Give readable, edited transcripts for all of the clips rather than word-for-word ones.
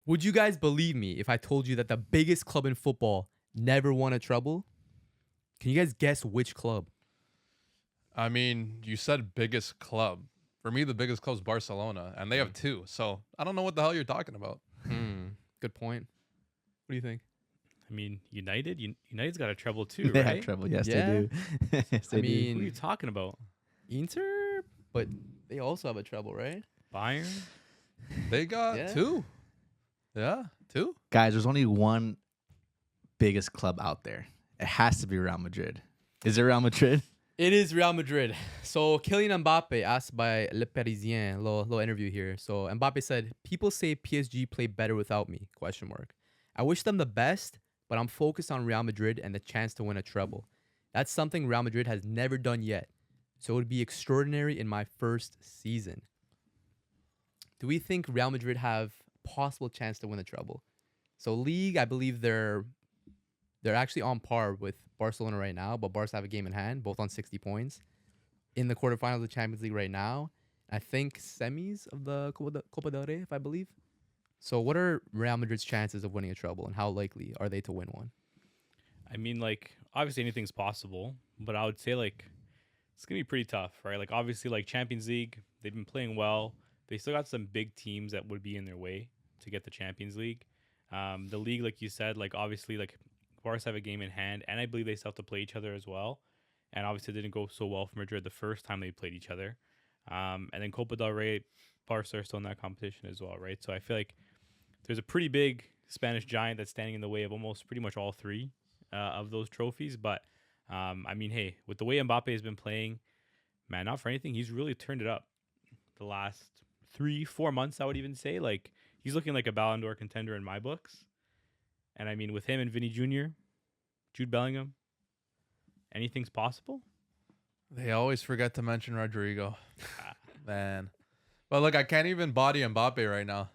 Would you guys believe me if I told you that the biggest club in football never won a treble? Can you guys guess which club? I mean, you said biggest club. For me, the biggest club is Barcelona, and they have two. So I don't know what the hell you're talking about. Good point. What do you think? I mean, United's got a treble too, They right? have trouble. Yes, Yeah. they do. Yes, they I do. mean, Who are you talking about? Inter, but they also have a treble, right? Bayern? They got Yeah. two. Yeah, two. Guys, there's only one biggest club out there. It has to be Real Madrid. Is it Real Madrid? It is Real Madrid. So Kylian Mbappe asked by Le Parisien, little interview here. So Mbappe said, "People say PSG play better without me?" Question mark. I wish them the best, but I'm focused on Real Madrid and the chance to win a treble. That's something Real Madrid has never done yet. So it would be extraordinary in my first season. Do we think Real Madrid have possible chance to win the treble? So league, I believe they're actually on par with Barcelona right now, but Barca have a game in hand, both on 60 points. In the quarterfinals of the Champions League right now, I think semis of the Copa del Rey, if I believe. So what are Real Madrid's chances of winning a treble, and how likely are they to win one? I mean, like, obviously anything's possible, but I would say, like, it's going to be pretty tough, right? Like, obviously, like, Champions League, they've been playing well. They still got some big teams that would be in their way to get the Champions League. The league, like you said, like, obviously, like, Barca have a game in hand, and I believe they still have to play each other as well. And obviously, it didn't go so well for Madrid the first time they played each other. And then Copa del Rey, Barca are still in that competition as well, right? So I feel like there's a pretty big Spanish giant that's standing in the way of almost pretty much all three of those trophies. But, I mean, hey, with the way Mbappe has been playing, man, not for anything, he's really turned it up the last 3-4 months, I would even say. Like, he's looking like a Ballon d'Or contender in my books. And I mean, with him and Vini Jr., Jude Bellingham, anything's possible. They always forget to mention Rodrigo. Man. But look, I can't even body Mbappe right now.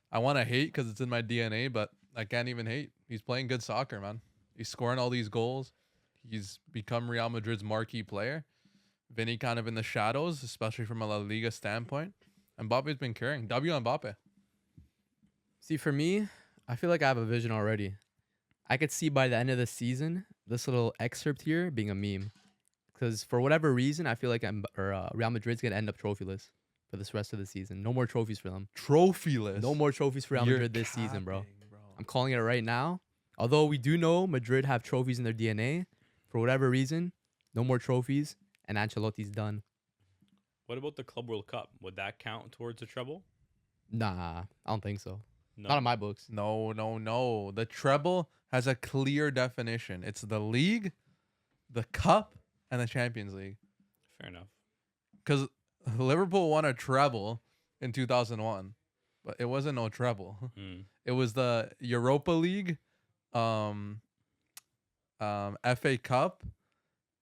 I want to hate because it's in my DNA, but I can't even hate. He's playing good soccer, man. He's scoring all these goals. He's become Real Madrid's marquee player. Vini kind of in the shadows, especially from a La Liga standpoint. Mbappe's been carrying. W Mbappe. See, for me, I feel like I have a vision already. I could see by the end of the season, this little excerpt here being a meme. Because for whatever reason, I feel like Real Madrid's going to end up trophyless for this rest of the season. No more trophies for them. Trophyless. No more trophies for Real Madrid this season, bro. I'm calling it right now. Although we do know Madrid have trophies in their DNA, for whatever reason, no more trophies, and Ancelotti's done. What about the Club World Cup? Would that count towards a treble? Nah, I don't think so. No. Not in my books. No. The treble has a clear definition. It's the league, the cup, and the Champions League. Fair enough. Because Liverpool won a treble in 2001, but it wasn't no treble. It was the Europa League, FA Cup,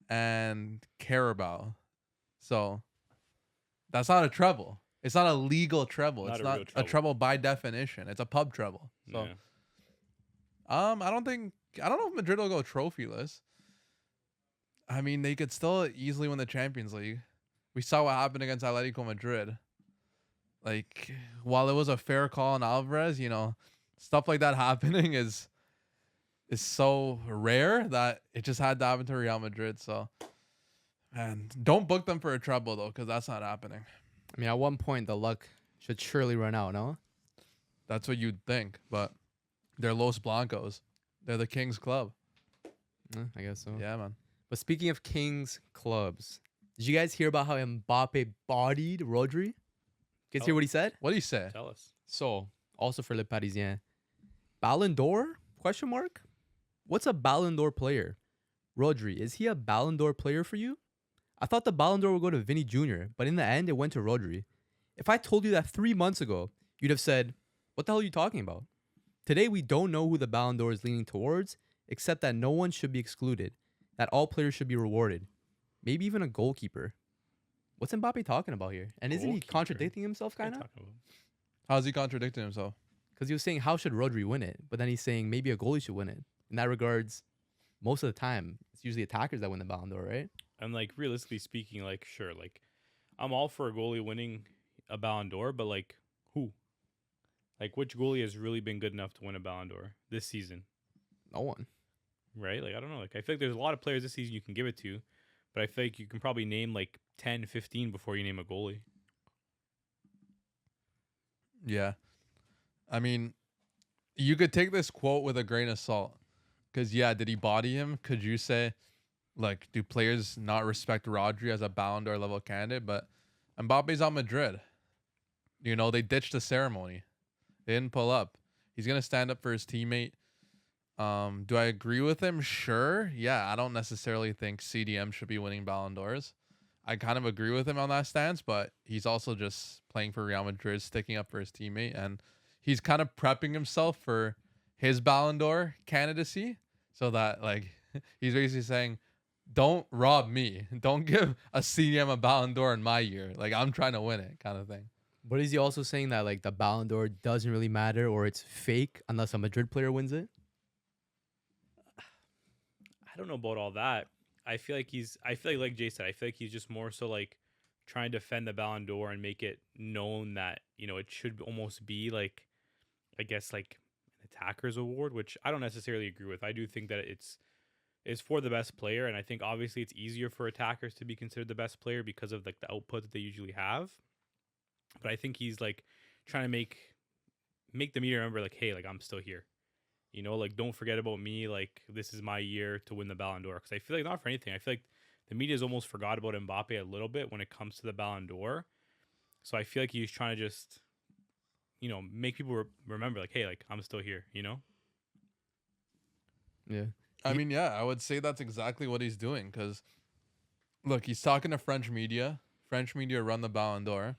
and Carabao. So that's not a treble. It's not a legal treble. Not it's a not real a treble by definition. It's a pub treble. So Yeah. I don't know if Madrid will go trophyless. I mean, they could still easily win the Champions League. We saw what happened against Atletico Madrid. Like, while it was a fair call on Alvarez, stuff like that happening is so rare that it just had to happen to Real Madrid. So, man, don't book them for a treble, though, because that's not happening. I mean, at one point, the luck should surely run out, no? That's what you'd think, but they're Los Blancos. They're the Kings Club. I guess so. Yeah, man. But speaking of Kings clubs, did you guys hear about how Mbappe bodied Rodri? You guys hear what he said? What do you say? Tell us. So, also for Le Parisien, Ballon d'Or? Question mark? What's a Ballon d'Or player? Rodri, is he a Ballon d'Or player for you? I thought the Ballon d'Or would go to Vini Jr., but in the end, it went to Rodri. If I told you that 3 months ago, you'd have said, what the hell are you talking about? Today, we don't know who the Ballon d'Or is leaning towards, except that no one should be excluded, that all players should be rewarded, maybe even a goalkeeper. What's Mbappe talking about here? And isn't he Goalkeeper? contradicting himself, What are you kind of? talking about? How's he contradicting himself? Because he was saying, how should Rodri win it? But then he's saying maybe a goalie should win it. In that regards, most of the time, it's usually attackers that win the Ballon d'Or, right? And like realistically speaking, like sure, like I'm all for a goalie winning a Ballon d'Or, but like who? Like, which goalie has really been good enough to win a Ballon d'Or this season? No one. Right? Like, I don't know. Like, I feel like there's a lot of players this season you can give it to, but I feel like you can probably name like 10, 15 before you name a goalie. Yeah. I mean, you could take this quote with a grain of salt. Because, yeah, did he body him? Could you say, like, do players not respect Rodri as a Ballon d'Or level candidate? But Mbappe's on Madrid. You know, they ditched the ceremony. They didn't pull up. He's going to stand up for his teammate. Do I agree with him? Sure. Yeah, I don't necessarily think CDM should be winning Ballon d'Ors. I kind of agree with him on that stance, but he's also just playing for Real Madrid, sticking up for his teammate, and he's kind of prepping himself for his Ballon d'Or candidacy, so that like he's basically saying, "Don't rob me. Don't give a CDM a Ballon d'Or in my year. Like I'm trying to win it," kind of thing. But is he also saying that like the Ballon d'Or doesn't really matter or it's fake unless a Madrid player wins it? I don't know about all that. I feel like Jay said, I feel like he's just more so like trying to defend the Ballon d'Or and make it known that, you know, it should almost be like, I guess, like an attacker's award, which I don't necessarily agree with. I do think that it's for the best player, and I think obviously it's easier for attackers to be considered the best player because of like the output that they usually have. But I think he's like trying to make the media remember like, hey, like I'm still here. You know, like don't forget about me. Like this is my year to win the Ballon d'Or. Because I feel like not for anything. I feel like the media's almost forgot about Mbappe a little bit when it comes to the Ballon d'Or. So I feel like he's trying to just, you know, make people remember like, hey, like I'm still here. You know. Yeah. I mean, yeah, I would say that's exactly what he's doing. Because look, he's talking to French media. French media run the Ballon d'Or.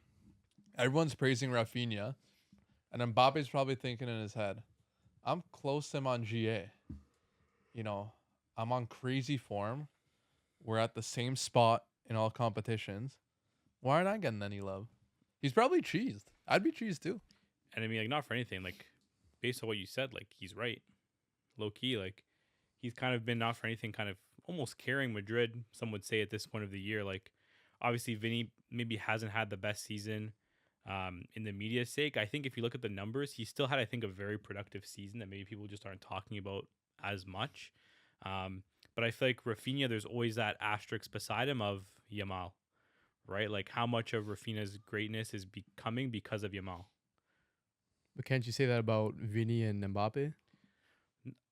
Everyone's praising Raphinha, and Mbappe's probably thinking in his head, I'm close to him on GA. You know, I'm on crazy form. We're at the same spot in all competitions. Why aren't I getting any love? He's probably cheesed. I'd be cheesed too. And I mean, like not for anything. Like based on what you said, like he's right. Low key, like he's kind of been not for anything, kind of almost carrying Madrid. Some would say at this point of the year, like obviously Vini maybe hasn't had the best season. In the media's sake, I think if you look at the numbers, he still had, I think, a very productive season that maybe people just aren't talking about as much. But I feel like Raphinha, there's always that asterisk beside him of Yamal, right? Like how much of Raphinha's greatness is becoming because of Yamal. But can't you say that about Vini and Mbappe?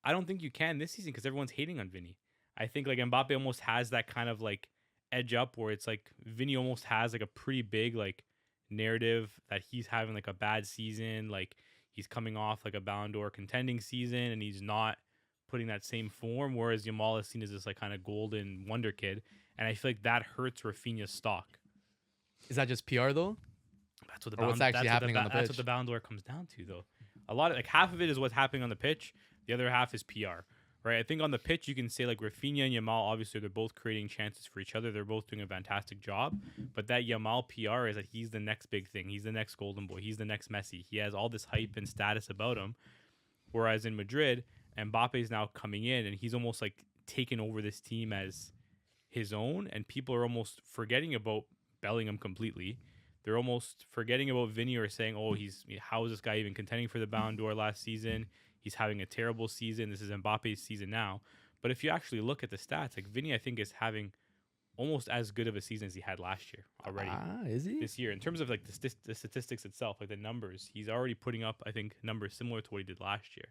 I don't think you can this season because everyone's hating on Vini. I think like Mbappe almost has that kind of like edge up where it's like Vini almost has like a pretty big like narrative that he's having like a bad season, like he's coming off like a Ballon d'Or contending season and he's not putting that same form, whereas Yamal is seen as this like kind of golden wonder kid, and I feel like that hurts Raphinha's stock. Is that just PR though? That's what the Or what's actually happening on the That's pitch? what the Ballon d'Or comes down to, though. A lot of like half of it is what's happening on the pitch, the other half is PR. Right, I think on the pitch you can say like Raphinha and Yamal, obviously they're both creating chances for each other. They're both doing a fantastic job. But that Yamal PR is that he's the next big thing. He's the next golden boy. He's the next Messi. He has all this hype and status about him. Whereas in Madrid, Mbappe is now coming in and he's almost like taken over this team as his own. And people are almost forgetting about Bellingham completely. They're almost forgetting about Vini or saying, oh, how is this guy even contending for the Ballon d'Or last season? He's having a terrible season. This is Mbappe's season now. But if you actually look at the stats, like Vini, I think is having almost as good of a season as he had last year already. Is he? This year, in terms of like the statistics itself, like the numbers, he's already putting up, I think, numbers similar to what he did last year,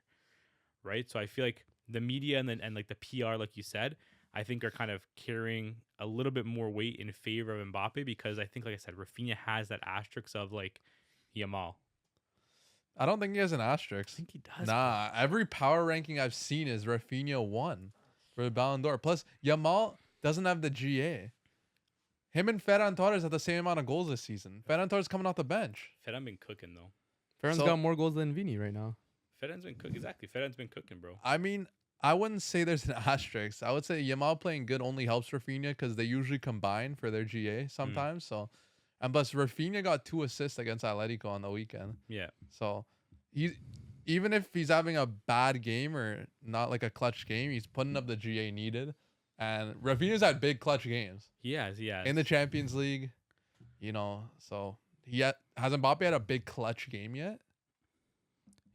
right? So I feel like the media and like the PR, like you said, I think are kind of carrying a little bit more weight in favor of Mbappe because I think, like I said, Raphinha has that asterisk of like Yamal. I don't think he has an asterisk. I think he does. Nah, every power ranking I've seen is Raphinha 1 for the Ballon d'Or. Plus, Yamal doesn't have the GA. Him and Ferran Torres have the same amount of goals this season. Ferran Torres coming off the bench. Ferran been cooking though. Ferran's got more goals than Vini right now. Ferran's been cooking. Exactly. Ferran's been cooking, bro. I mean, I wouldn't say there's an asterisk. I would say Yamal playing good only helps Raphinha because they usually combine for their GA sometimes. So, and plus Raphinha got 2 assists against Atletico on the weekend. Yeah. So, even if he's having a bad game or not like a clutch game, he's putting up the GA needed. And Raphinha's had big clutch games. He has. In the Champions League, you know. So has Mbappe had a big clutch game yet?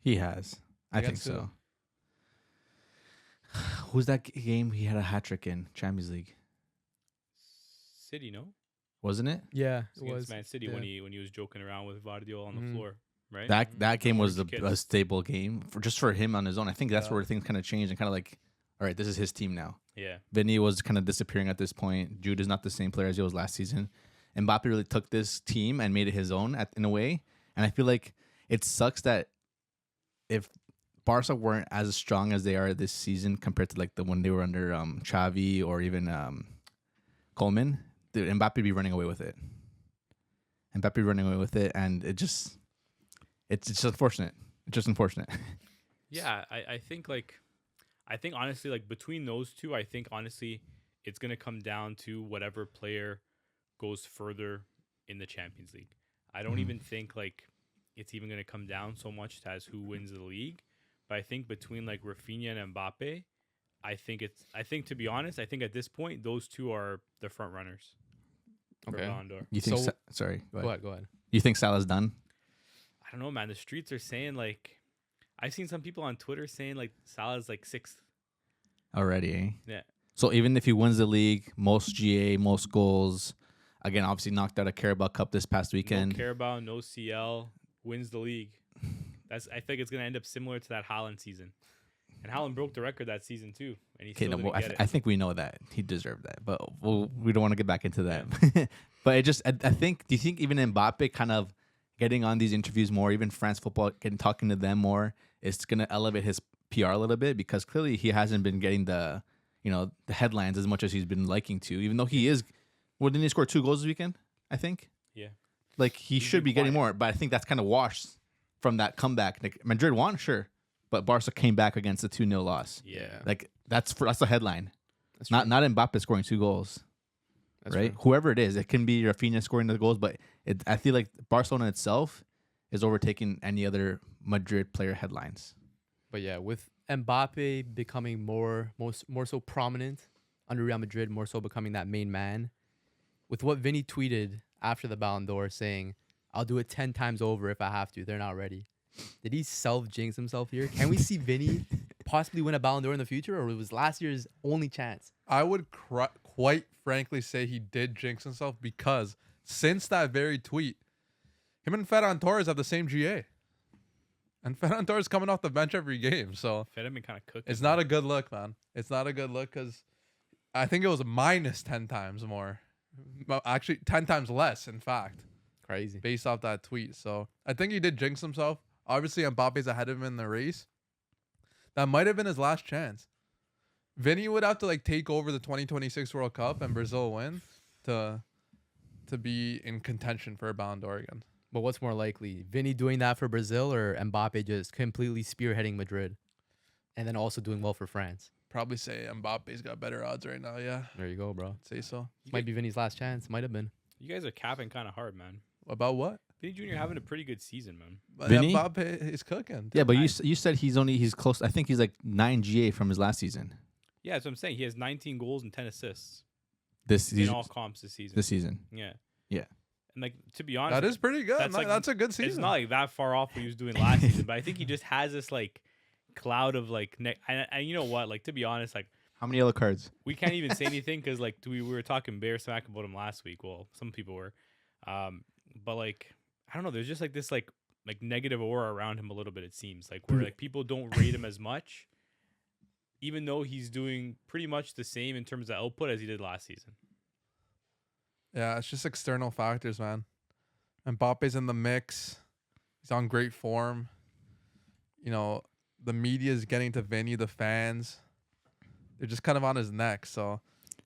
He has. I think Against who? so. Who's that game he had a hat trick in Champions League? City, no? Wasn't it? Yeah, It was against Man City when he was joking around with Guardiola on the Mhm. floor, right? That game was a Orange kits. stable game for him on his own. I think that's Yeah. where things kind of changed and kind of like, all right, this is his team now. Yeah. Vini was kind of disappearing at this point. Jude is not the same player as he was last season. Mbappe really took this team and made it his own in a way. And I feel like it sucks that if Barca weren't as strong as they are this season compared to like the when they were under Xavi or even Coleman, dude, Mbappe be running away with it. Mbappe running away with it, and it's just unfortunate. It's just unfortunate. Yeah, I think honestly, like between those two, I think honestly it's gonna come down to whatever player goes further in the Champions League. I don't Mhm. even think like it's even gonna come down so much as who wins the league. But I think between like Raphinha and Mbappe, I think to be honest, I think at this point those two are the front runners for Okay. Ballon d'Or. You think? So- Sorry, go ahead. Go ahead. You think Salah's done I don't know, man. The streets are saying like I've seen some people on Twitter saying like Salah's like sixth. already? Eh? Yeah. So even if he wins the league, most GA, most goals, again, obviously knocked out a Carabao Cup this past weekend. No Carabao, no CL, wins the league. I think it's gonna end up similar to that Haaland season. And Haaland broke the record that season too, and he Okay, still no, didn't well, get it. I think we know that he deserved that, but we don't want to get back into that. But it just, I think, do you think even Mbappe kind of getting on these interviews more, even France football, talking to them more, is going to elevate his PR a little bit? Because clearly he hasn't been getting the headlines as much as he's been liking to, even though he is. Well, didn't he score 2 goals this weekend? I think. Yeah. Like he He's should been be getting quiet. more, but I think that's kind of washed from that comeback. Like Madrid won, sure, but Barca came back against the 2-0 loss. Yeah. Like that's the headline. That's Not true. not Mbappe scoring 2 goals, That's right? true. Whoever it is, it can be Raphinha scoring the goals, but I feel like Barcelona itself is overtaking any other Madrid player headlines. But yeah, with Mbappe becoming more so prominent under Real Madrid, more so becoming that main man, with what Vini tweeted after the Ballon d'Or saying, "I'll do it 10 times over if I have to. They're not ready." Did he self-jinx himself here? Can we see Vini possibly win a Ballon d'Or in the future, or it was last year's only chance? I would quite frankly say he did jinx himself because since that very tweet, him and Ferran Torres have the same GA. And Ferran Torres coming off the bench every game. So Fed been kind of cooking. it's not a good look, man. It's not a good look because I think it was minus 10 times more. Well, actually, 10 times less, in fact, Crazy. based off that tweet. So I think he did jinx himself. Obviously, Mbappe's ahead of him in the race. That might have been his last chance. Vinny would have to like take over the 2026 World Cup and Brazil win to be in contention for a Ballon d'Or again. But what's more likely, Vini doing that for Brazil or Mbappe just completely spearheading Madrid, and then also doing well for France? Probably say Mbappe's got better odds right now. Yeah, There you go, bro. I'd say so. Might be Vini's last chance. Might have been. You guys are capping kind of hard, man. About what? Vinny Jr. having a pretty good season, man. But Vinny? Mbappe is cooking. Yeah, but you said he's close. I think he's like 9 GA from his last season. Yeah, that's what I'm saying. He has 19 goals and 10 assists This in season. all comps this season. This season. Yeah. Yeah. And like to be honest, That is pretty good. That's That's, like- a good season. it's not like that far off what he was doing last season, but I think he just has this like cloud of like and you know what? Like to be honest, like How many yellow cards? we can't even say anything because like we were talking bear smack about him last week. Well, some people were, but like I don't know. There's just like this like negative aura around him a little bit. It seems like where like people don't rate him as much, even though he's doing pretty much the same in terms of output as he did last season. Yeah, it's just external factors, man. Mbappe's in the mix. He's on great form. You know, the media is getting to Vinny, the fans. They're just kind of on his neck. So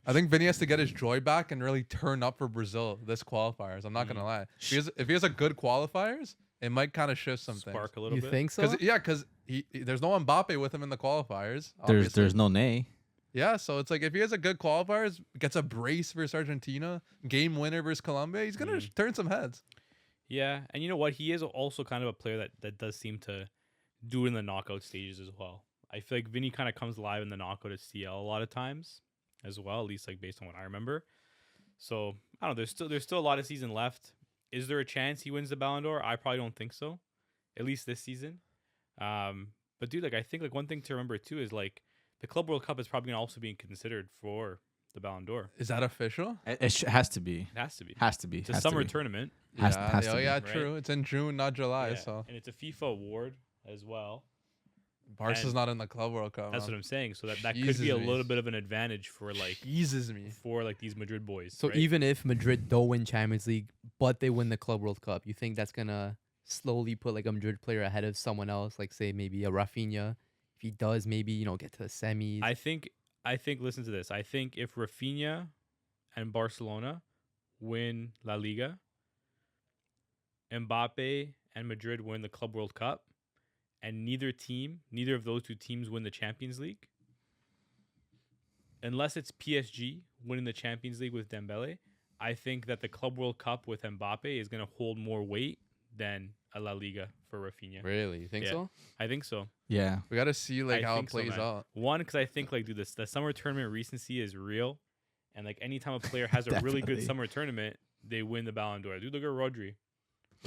I think Vinny has to get his joy back and really turn up for Brazil this qualifiers. I'm not going to lie. If he has a good qualifiers, it might kind of shift some Spark a little You bit. think so? Because there's no Mbappe with him in the qualifiers. There's obviously. no nay. Yeah, so it's like if he has a good qualifiers, gets a brace versus Argentina, game winner versus Colombia, he's gonna turn some heads. Yeah, and you know what? He is also kind of a player that does seem to do it in the knockout stages as well. I feel like Vinny kind of comes live in the knockout at CL a lot of times as well, at least like based on what I remember. So I don't know. There's still a lot of season left. Is there a chance he wins the Ballon d'Or? I probably don't think so, at least this season. But dude, like I think like one thing to remember too is like the Club World Cup is probably gonna also being considered for the Ballon d'Or. Is that official? It has to be. It has to be. Has to be. It's a has to summer be. tournament. Has yeah, to be. yeah, right? true. It's in June, not July. Yeah, So and it's a FIFA award as well. Barca's and not in the Club World Cup. That's man. what I'm saying. So that could Jesus be a me. little bit of an advantage for like Teases me. these Madrid boys. So right? even if Madrid don't win Champions League, but they win the Club World Cup, you think that's gonna slowly put like a Madrid player ahead of someone else, like say maybe a Raphinha? If he does, maybe get to the semis. I think listen to this. I think if Raphinha and Barcelona win La Liga, Mbappe and Madrid win the Club World Cup, and neither of those two teams win the Champions League, unless it's PSG winning the Champions League with Dembele, I think that the Club World Cup with Mbappe is going to hold more weight than a La Liga for Raphinha. Really, you think Yeah. so? I think so. Yeah. We got to see like I how it think so, plays man. out. One, because I think like dude, the summer tournament recency is real, and like anytime a player has a really good Definitely. summer tournament, they win the Ballon d'Or. Dude, look at Rodri,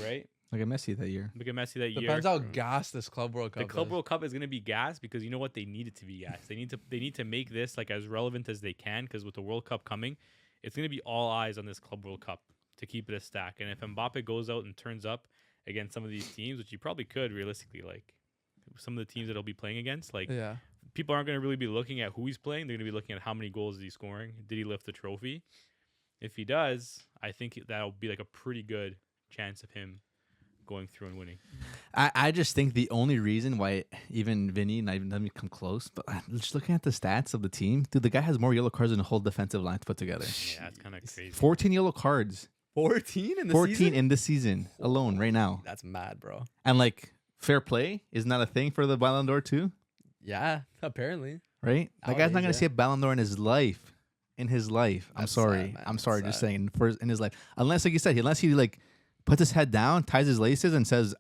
right? Look at Messi that year. Look at Messi that year. Depends how gassed this Club World Cup The Club is. World Cup is going to be gas because you know what, they need it to be gas. They need to make this like as relevant as they can, because with the World Cup coming, it's going to be all eyes on this Club World Cup to keep it a stack. And if Mbappe goes out and turns up against some of these teams, which he probably could realistically, like some of the teams that he'll be playing against, like Yeah. people aren't going to really be looking at who he's playing. They're going to be looking at how many goals is he scoring. Did he lift the trophy? If he does, I think that'll be like a pretty good chance of him going through and winning. I just think the only reason why even Vini not even let me come close, but just looking at the stats of the team, dude, the guy has more yellow cards than the whole defensive line put together. Yeah, it's kind of crazy. 14 yellow cards. 14 in the 14 season? in this season alone right now. That's mad, bro. And like fair play is not a thing for the Ballon d'Or too, Yeah, apparently. right? That guy's not Nowadays, gonna see a Ballon d'Or in his life. In his life. I'm That's sorry. sad, man. I'm That's sorry, just sad. saying in his life. Unless like you said, unless he like puts his head down, ties his laces and says,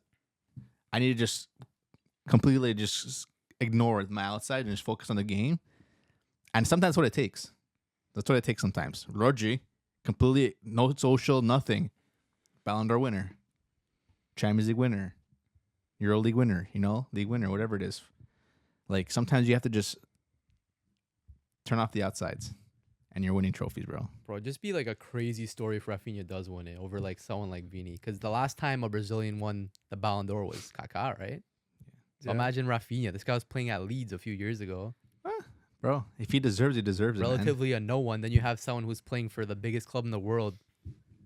I need to just completely just ignore my outside and just focus on the game. And sometimes that's what it takes. That's what it takes sometimes. Rodri, completely no social, nothing. Ballon d'Or winner. Champions League winner. Euro League winner, league winner, whatever it is. Like sometimes you have to just turn off the outsides and you're winning trophies, bro. Bro, just be like a crazy story if Raphinha does win it over like someone like Vini. Because the last time a Brazilian won the Ballon d'Or was Kaká, right? So Yeah. imagine Raphinha. This guy was playing at Leeds a few years ago. Bro, if he deserves it, man. Relatively a no one. Then you have someone who's playing for the biggest club in the world,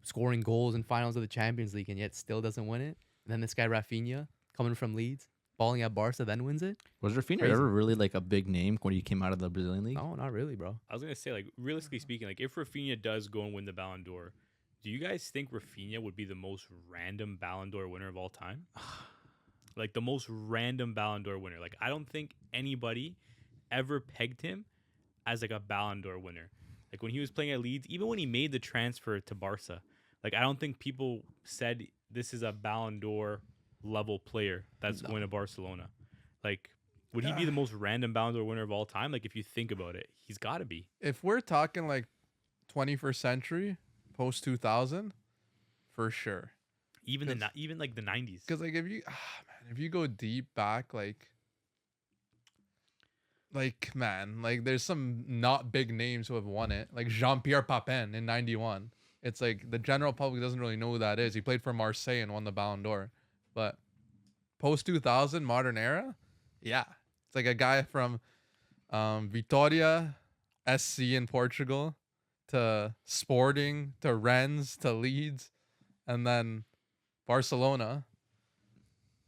scoring goals in finals of the Champions League, and yet still doesn't win it. And then this guy Raphinha, coming from Leeds, balling at Barca, then wins it. Was Raphinha Crazy. ever really like a big name when he came out of the Brazilian league? No, not really, bro. I was gonna say, like, realistically speaking, like, if Raphinha does go and win the Ballon d'Or, do you guys think Raphinha would be the most random Ballon d'Or winner of all time? Like, the most random Ballon d'Or winner. Like, I don't think anybody ever pegged him as, like, a Ballon d'Or winner. Like, when he was playing at Leeds, even when he made the transfer to Barca, like, I don't think people said this is a Ballon d'Or level player that's going to Barcelona. Like, would he be the most random Ballon d'Or winner of all time? Like, if you think about it, he's got to be. If we're talking like 21st century, post 2000, for sure. Even Cause- even like the 90s. Because like if you go deep back, like man, like there's some not big names who have won it, like Jean-Pierre Papin in '91. It's like the general public doesn't really know who that is. He played for Marseille and won the Ballon d'Or. But post 2000 modern era, yeah, it's like a guy from Vitória SC in Portugal to Sporting to Rennes to Leeds and then Barcelona.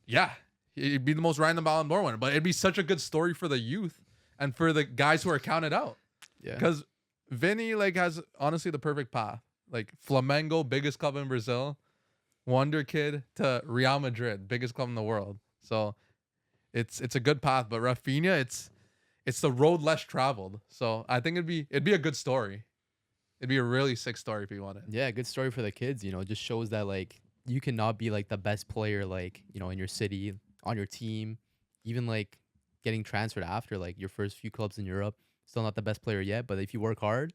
Yeah, he'd be the most random Ballon d'Or winner, but it'd be such a good story for the youth and for the guys who are counted out. Yeah. Because Vini like has honestly the perfect path. Like Flamengo, biggest club in Brazil, wonder kid to Real Madrid, biggest club in the world. So it's a good path. But Raphinha, it's the road less traveled. So I think it'd be a good story. It'd be a really sick story if you want it. Yeah, good story for the kids. It just shows that like you cannot be like the best player like in your city, on your team, even like getting transferred after like your first few clubs in Europe. Still not the best player yet, but if you work hard,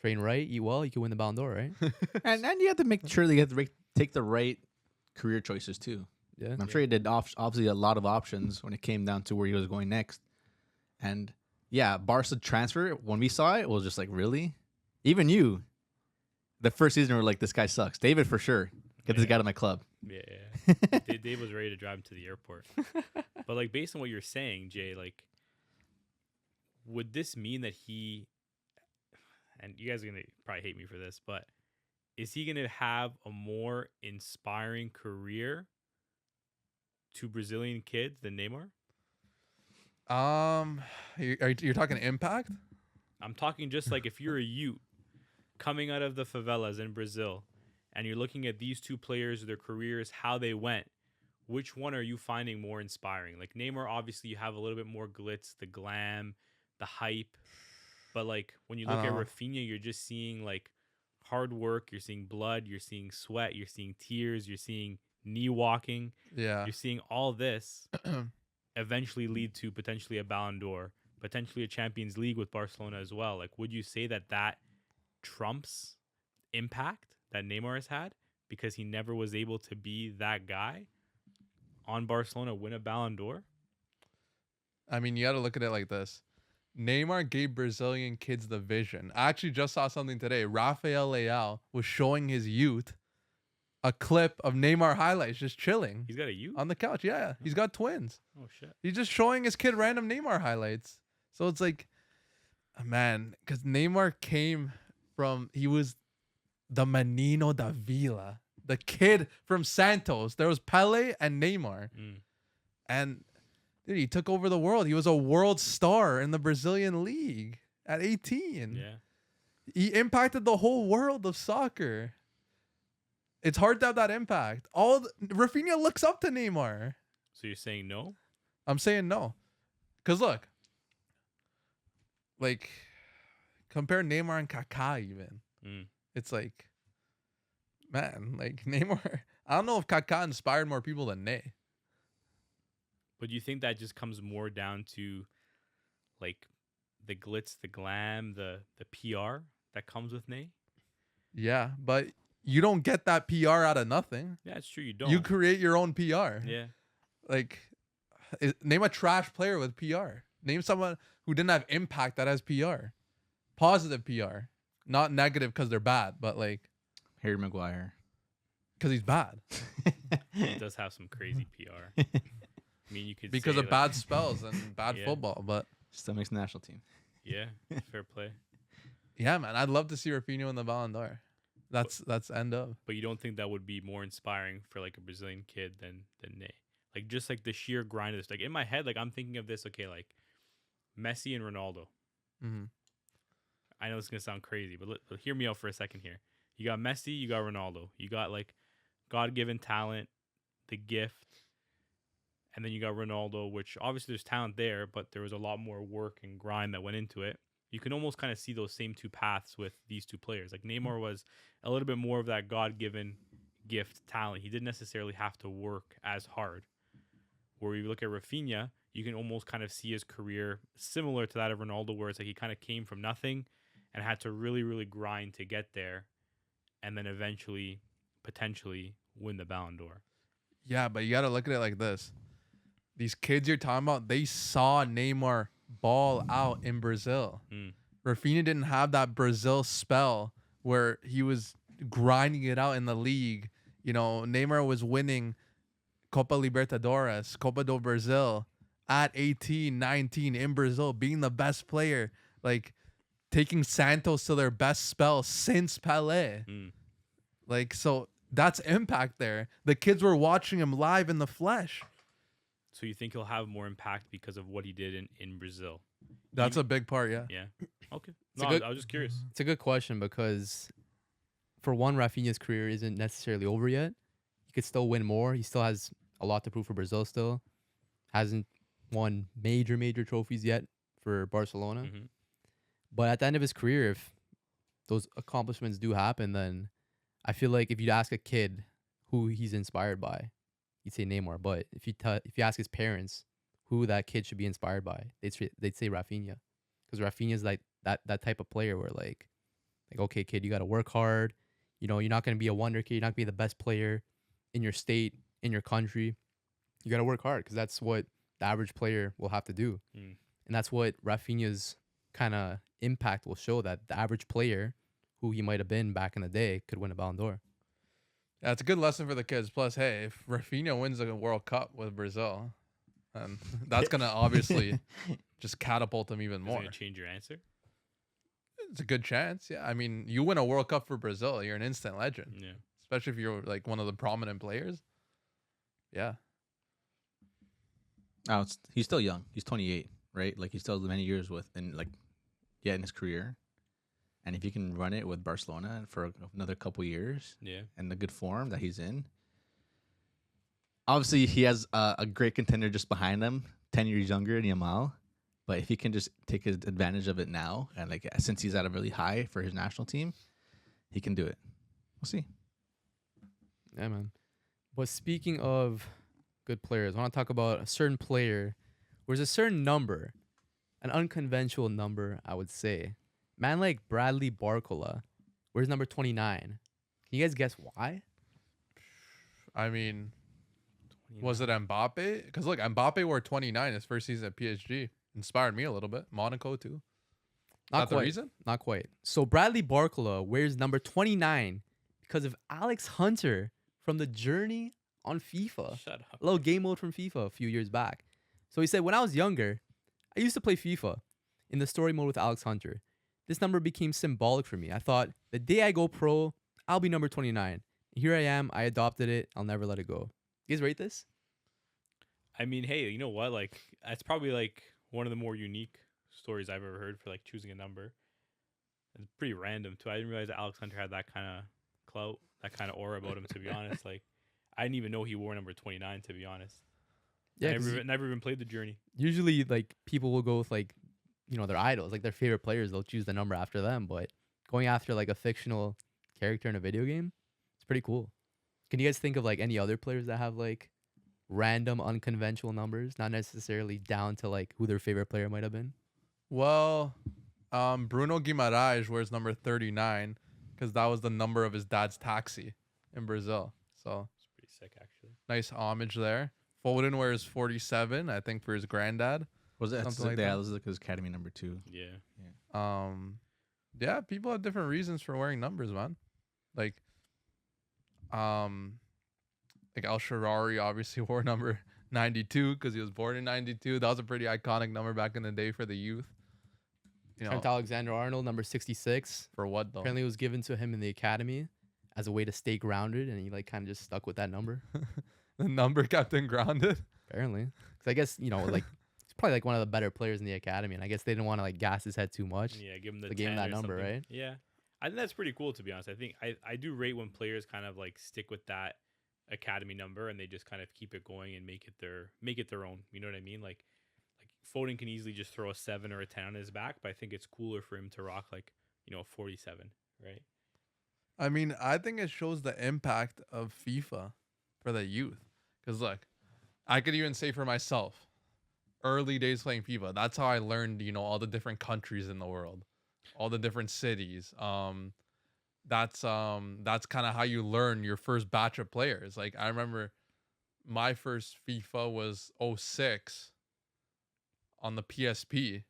train right, eat well, you can win the Ballon d'Or, right? And you have to make sure that you have to take the right career choices too. Yeah. I'm sure he did obviously a lot of options when it came down to where he was going next. And yeah, Barca transfer, when we saw it, was just like, really? Even you, the first season, were like, this guy sucks. David, for sure. Get this guy out of my club. Yeah. Dave was ready to drive him to the airport. But like based on what you're saying, Jay, like would this mean that he, and you guys are gonna probably hate me for this, but is he gonna have a more inspiring career to Brazilian kids than Neymar? You're talking impact? I'm talking just like if you're a Ute coming out of the favelas in Brazil and you're looking at these two players, their careers, how they went, which one are you finding more inspiring? Like Neymar, obviously you have a little bit more glitz, the glam, the hype. But like when you look at Raphinha, you're just seeing like hard work, you're seeing blood, you're seeing sweat, you're seeing tears, you're seeing knee walking. Yeah. You're seeing all this eventually lead to potentially a Ballon d'Or, potentially a Champions League with Barcelona as well. Like, would you say that that trumps impact that Neymar has had because he never was able to be that guy on Barcelona, win a Ballon d'Or? I mean, you got to look at it like this. Neymar gave Brazilian kids the vision. I actually just saw something today. Rafael Leao was showing his youth a clip of Neymar highlights just chilling. He's got a youth on the couch. Yeah, he's got twins. Oh shit. He's just showing his kid random Neymar highlights. So it's like, man, because Neymar came from, he was the Menino da Vila, the kid from Santos. There was Pele and Neymar. And dude, he took over the world. He was a world star in the Brazilian league at 18. Yeah. He impacted the whole world of soccer. It's hard to have that impact. Raphinha looks up to Neymar. So you're saying no? I'm saying no. Because look, like, compare Neymar and Kaká even. It's like, man, like Neymar, I don't know if Kaká inspired more people than Ney. But do you think that just comes more down to like the glitz, the glam, the PR that comes with Ney? Yeah, but you don't get that PR out of nothing. Yeah, it's true. You don't. You create your own PR. Yeah. Like, name a trash player with PR. Name someone who didn't have impact that has PR. Positive PR. Not negative because they're bad, but like Harry Maguire. because he's bad. He does have some crazy PR. I mean, you could Because say, of like, bad spells and bad Yeah. football. But Still makes the national team. Yeah, fair play. yeah, man, I'd love to see Raphinha in the Ballon d'Or. That's end of. But you don't think that would be more inspiring for like a Brazilian kid than Ney? Like just like the sheer grind of this. Like in my head, like I'm thinking of this. Okay, like Messi and Ronaldo. Mm-hmm. I know this is gonna sound crazy, but hear me out for a second here. You got Messi, you got Ronaldo, you got like God-given talent, the gift, and then you got Ronaldo, which obviously there's talent there, but there was a lot more work and grind that went into it. You can almost kind of see those same two paths with these two players. Like Neymar was a little bit more of that God-given gift talent. He didn't necessarily have to work as hard. Where you look at Raphinha, you can almost kind of see his career similar to that of Ronaldo, where it's like he kind of came from nothing and had to really, really grind to get there and then eventually, potentially, win the Ballon d'Or. Yeah, but you got to look at it like this. These kids you're talking about, they saw Neymar ball out in Brazil. Raphinha didn't have that Brazil spell where he was grinding it out in the league. You know, Neymar was winning Copa Libertadores, Copa do Brazil at 18, 19 in Brazil, being the best player, like taking Santos to their best spell since Pelé. Like, so that's impact there. The kids were watching him live in the flesh. So you think he'll have more impact because of what he did in Brazil? That's a big part, yeah. Yeah. Okay. It's No, a good- I was just curious. It's a good question because, for one, Rafinha's career isn't necessarily over yet. He could still win more. He still has a lot to prove for Brazil still. Hasn't won major trophies yet for Barcelona. Mm-hmm. But at the end of his career, if those accomplishments do happen, then I feel like if you'd ask a kid who he's inspired by, he'd say Neymar. But if you ask his parents who that kid should be inspired by, they'd say Raphinha, because Raphinha is like that type of player where like okay, kid, you got to work hard. You know, you're not gonna be a wonder kid. You're not gonna be the best player in your state, in your country. You got to work hard because that's what the average player will have to do. Mm. And that's what Raphinha's kind of impact will show, that the average player who he might have been back in the day could win a Ballon d'Or. Yeah, it's a good lesson for the kids. Plus, hey, if Raphinha wins a World Cup with Brazil, that's gonna obviously just catapult him even Is it more. gonna change your answer? It's a good chance. Yeah, I mean, you win a World Cup for Brazil, you're an instant legend, Yeah. especially if you're like one of the prominent players. Yeah, Oh, he's still young. He's 28, right? Like he still has many years in his career. And if you can run it with Barcelona for another couple years Yeah. and the good form that he's in, obviously he has a great contender just behind him, 10 years younger than Yamal. But if he can just take advantage of it now, and like since he's at a really high for his national team, he can do it. We'll see. Yeah, man. But speaking of good players, I want to talk about a certain player where there's a certain number, an unconventional number, I would say. Man like Bradley Barcola, where's number 29? Can you guys guess why? I mean, was it Mbappe? Because look, Mbappe wore 29 his first season at PSG. Inspired me a little bit. Monaco too. Not Not the quite. reason? Not quite. So Bradley Barcola wears number 29 because of Alex Hunter from the Journey on FIFA. Shut up. A little game mode from FIFA a few years back. So he said, when I was younger, I used to play FIFA in the story mode with Alex Hunter. This number became symbolic for me. I thought, the day I go pro, I'll be number 29. Here I am. I adopted it. I'll never let it go. You guys rate this? I mean, hey, you know what? Like, that's probably like one of the more unique stories I've ever heard for like choosing a number. It's pretty random too. I didn't realize that Alex Hunter had that kind of clout, that kind of aura about him. To be honest, like I didn't even know he wore number 29. To be honest, Yeah, I 'cause never even played the Journey. usually like people will go with like, you know, their idols, like their favorite players. They'll choose the number after them. But going after like a fictional character in a video game, it's pretty cool. Can you guys think of like any other players that have like random unconventional numbers, not necessarily down to like who their favorite player might have been? Well, Bruno Guimaraes wears number 39 because that was the number of his dad's taxi in Brazil. So It's pretty sick, actually. nice homage there. Foden wears 47, I think, for his granddad. Was it? Something like yeah, that. this is like his academy number 2. Yeah. Yeah, people have different reasons for wearing numbers, man. Like El Shaarawy obviously wore number 92 because he was born in 92. That was a pretty iconic number back in the day for the youth. You know, Trent Alexander-Arnold, number 66. for what though? Apparently it was given to him in the academy as a way to stay grounded, and he like kind of just stuck with that number. The number kept him grounded. Apparently, because I guess, you know, like he's probably like one of the better players in the academy, and I guess they didn't want to like gas his head too much. Yeah, give him the To give him 10 that or number, something. right? Yeah. I think that's pretty cool, to be honest. I think I do rate when players kind of like stick with that academy number and they just kind of keep it going and make it their own. You know what I mean? Like Foden can easily just throw a 7 or a 10 on his back, but I think it's cooler for him to rock like, you know, a 47, right? I mean, I think it shows the impact of FIFA for the youth. Because look, I could even say for myself, early days playing FIFA, that's how I learned, you know, all the different countries in the world, all the different cities. That's kind of how you learn your first batch of players. Like I remember my first FIFA was 06 on the PSP.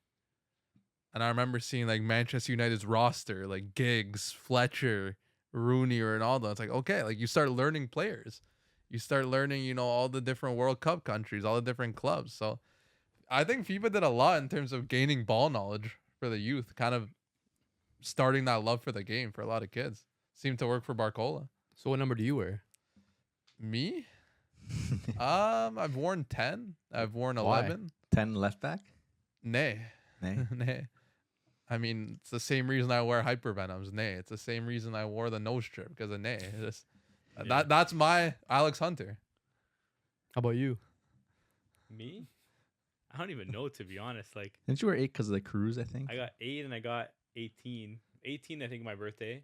And I remember seeing like Manchester United's roster, like Giggs, Fletcher, Rooney, Ronaldo. It's like, okay, like you start learning players. You start learning, you know, all the different World Cup countries, all the different clubs. So I think FIFA did a lot in terms of gaining ball knowledge for the youth, kind of starting that love for the game for a lot of kids. Seemed to work for Barcola. So what number do you wear? Me? I've worn 10. I've worn Why? 11. 10 left back. Nay. Nay. Nay. I mean, it's the same reason I wear hypervenoms. Nay. It's the same reason I wore the nose strip because of nay. It's just, Yeah. that's my Alex Hunter. How about you? Me? I don't even know, to be honest. Like Didn't you wear 8 because of the cruise? I think. I got 8 and I got 18. 18, I think, my birthday.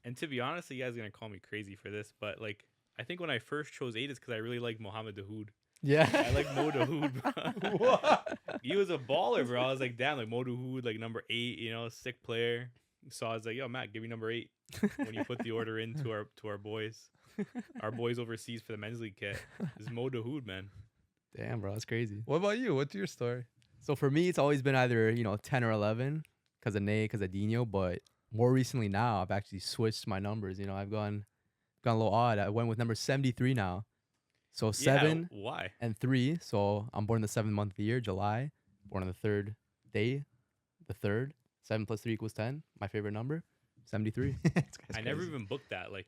And to be honest, you guys are gonna call me crazy for this, but like I think when I first chose 8 is because I really like Mohamed Dahoud. Yeah. I like Mo Dahoud, bro. What? He was a baller, bro. I was like, damn, like Mo Dahoud, like number 8, you know, sick player. So I was like, yo, Matt, give me number 8 when you put the order in to our boys overseas for the men's league kit. This is Mo Dahoud, man. Damn, bro, that's crazy. What about you? What's your story? So for me, it's always been either 10 or 11 because of Ney, because of Dino. But more recently now, I've actually switched my numbers. I've gone a little odd. I went with number 73 now. So 7 Why? and 3. So I'm born the 7th month of the year, July. Born on the 3rd day, the 3rd. 7 plus 3 equals 10. My favorite number, 73. I never even booked that. Like,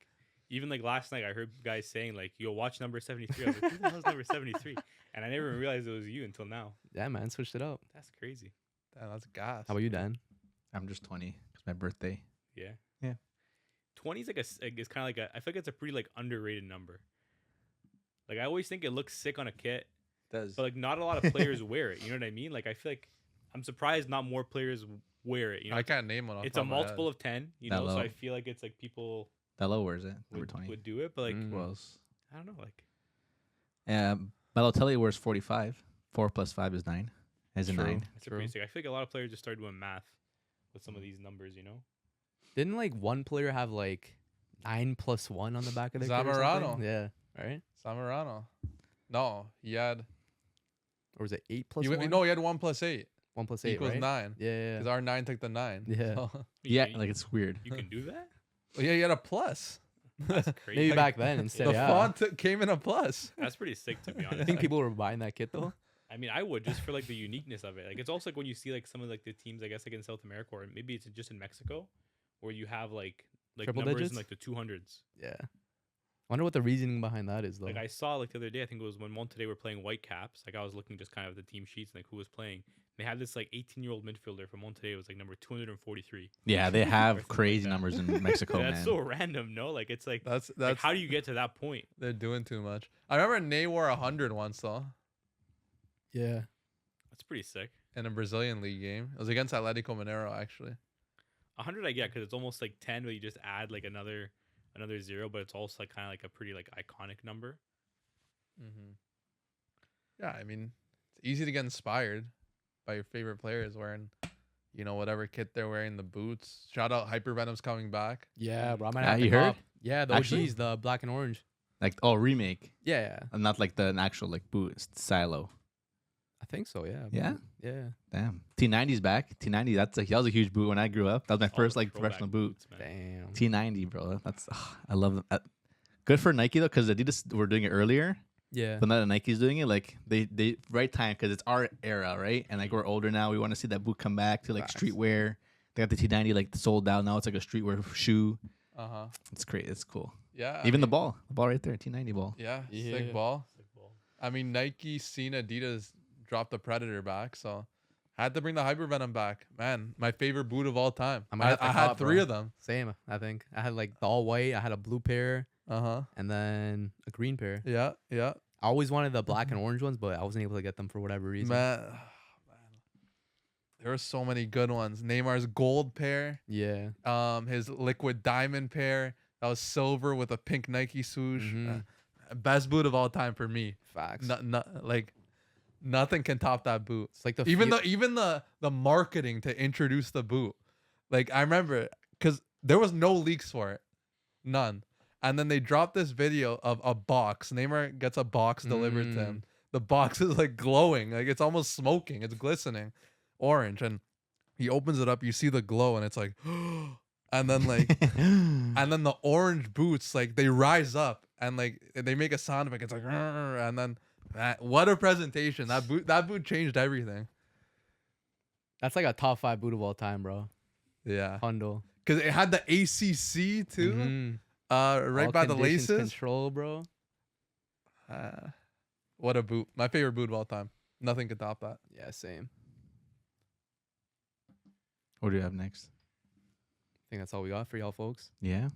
even like last night, I heard guys saying like, "Yo, watch number 73." I was like, "Who the hell's number 73?" And I never even realized it was you until now. Yeah, man, switched it up. That's crazy. Damn, that's gas. How about you, Dan? I'm just 20. It's my birthday. Yeah. Yeah. 20 is it's kind of like I feel like it's a pretty like underrated number. Like I always think it looks sick on a kit, Does but like not a lot of players wear it. You know what I mean? Like I feel like I'm surprised not more players wear it. I can't name one. It's a multiple of 10. That So low. I feel like it's like people That wears it. Number 20. would do it, but like Who else? I don't know. Like Balotelli wears 45. 4 plus 5 is 9. As a True. 9. it's a pretty sick. I feel like a lot of players just start doing math with some of these numbers. Didn't like one player have like 9 plus 1 on the back of their kit or Zamorano. something? Yeah, right? Zamorano. No, he had. Or was it 8 plus He, 1? no, he had 1 plus 8 1 plus 8, equals right? 9. Yeah. Because our 9 took the 9. Yeah. So- Yeah, You- like it's weird. you can do that. yeah, he had a plus. That's crazy. Maybe Like, back then instead. The Yeah. font came in a plus. That's pretty sick to be I honest. think people were buying that kit though. I mean, I would just for like the uniqueness of it. Like it's also like when you see like some of like the teams, I guess like in South America or maybe it's just in Mexico, where you have like Triple numbers digits? in like the 200s. Yeah. Wonder what the reasoning behind that is though. Like I saw like the other day, I think it was when Monterrey were playing Whitecaps. Like I was looking just kind of at the team sheets and like who was playing. They had this like 18-year-old midfielder from Monterrey. It was like number 243. Yeah, they Or have something like crazy that. numbers in Mexico, That's man. so random, no? Like it's like, That's like how do you get to that point? they're doing too much. I remember Ney wore 100 once though yeah. That's pretty sick. in a Brazilian league game. It was against Atletico Mineiro actually. 100, I get because it's almost like 10, but you just add like another zero, but it's also like kind of like a pretty like iconic number. Mm-hmm. Yeah, I mean, it's easy to get inspired by your favorite players wearing, whatever kit they're wearing, the boots. Shout out Hypervenom's coming back. Yeah, bro. I might Yeah, have to you heard? cop. Yeah, the Actually? OGs, the black and orange. Like, remake. Yeah. And not like an actual like boot. It's silo. I think so, yeah. Yeah? Yeah. Damn. T90's back. T90, that was a huge boot when I grew up. That was my All first the like throwback professional boot. boots, man. Damn. T90, bro. I love them. Good for Nike though, because Adidas were doing it earlier, Yeah. but now that Nike's doing it, like they right time because it's our era, right? And like we're older now, we want to see that boot come back to like Facts. streetwear. They got the T90 like sold out now. It's like a streetwear shoe. Uh-huh. It's great. It's cool. Yeah. Even the ball right there, T90 ball. Yeah, Yeah. sick ball. Sick ball. I mean, Nike seen Adidas drop the Predator back, so had to bring the Hypervenom back. Man, my favorite boot of all time. I might have to I had cop, 3 bro. of them. Same, I think. I had like the all white, I had a blue pair, Uh-huh. and then a green pair. Yeah, yeah. I always wanted the black and orange ones, but I wasn't able to get them for whatever reason. Man, there were so many good ones. Neymar's gold pair, Yeah. his liquid diamond pair. That was silver with a pink Nike swoosh. Mhm. Best boot of all time for me. Facts. Like nothing can top that boot. It's like the Even feel- the marketing to introduce the boot. Like I remember because there was no leaks for it, none. And then they dropped this video of a box. Neymar gets a box delivered to him. The box is like glowing, like it's almost smoking. It's glistening, orange, and he opens it up. You see the glow, and it's like, and then like, and then the orange boots like they rise up and like they make a sound effect. It's like, and then what a presentation! That boot changed everything. That's like a top 5 boot of all time, bro. Yeah, Hundo. because it had the ACC too, Mhm. right All by the conditions laces. Control, bro. What a boot! My favorite boot of all time. Nothing could top that. Yeah, same. What do you have next? I think that's all we got for y'all folks. Yeah.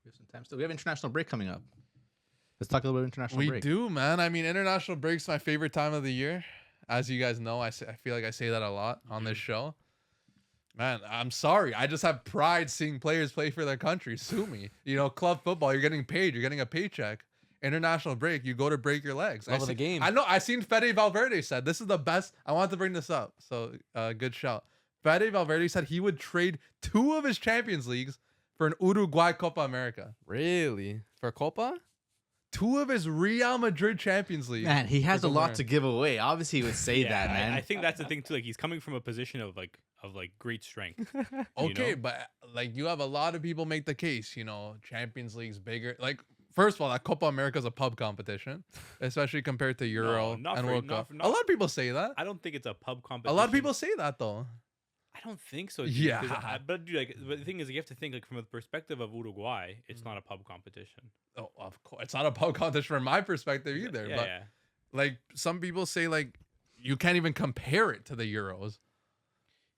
We have some time still. We have international break coming up. Let's talk a little bit of international We break. do, man. I mean, international break's my favorite time of the year. As you guys know, I feel like I say that a lot on this show. Man, I'm sorry. I just have pride seeing players play for their country. Sue me. Club football, you're getting paid. You're getting a paycheck. International break, you go to break your legs. Love of the game. I know. I seen Fede Valverde said this is the best. I wanted to bring this up. So good shout. Fede Valverde said he would trade 2 of his Champions Leagues for an Uruguay Copa America. Really? For Copa? 2 of his Real Madrid Champions League. Man, he has a lot somewhere. to give away. Obviously, he would say that, man. I think that's the thing too. Like he's coming from a position of great strength. Okay, know? but like you have a lot of people make the case, Champions League's bigger. Like, first of all, that Copa America is a pub competition, especially compared to Euro not and for- World not Cup. for- A not- lot of people say that. I don't think it's a pub competition. A lot of people say that though. I don't think so. Dude, Yeah. 'cause but dude, but the thing is, you have to think from the perspective of Uruguay, it's not a pub competition. Oh, of course, it's not a pub competition from my perspective either. Yeah, but yeah. like some people say, like you can't even compare it to the Euros.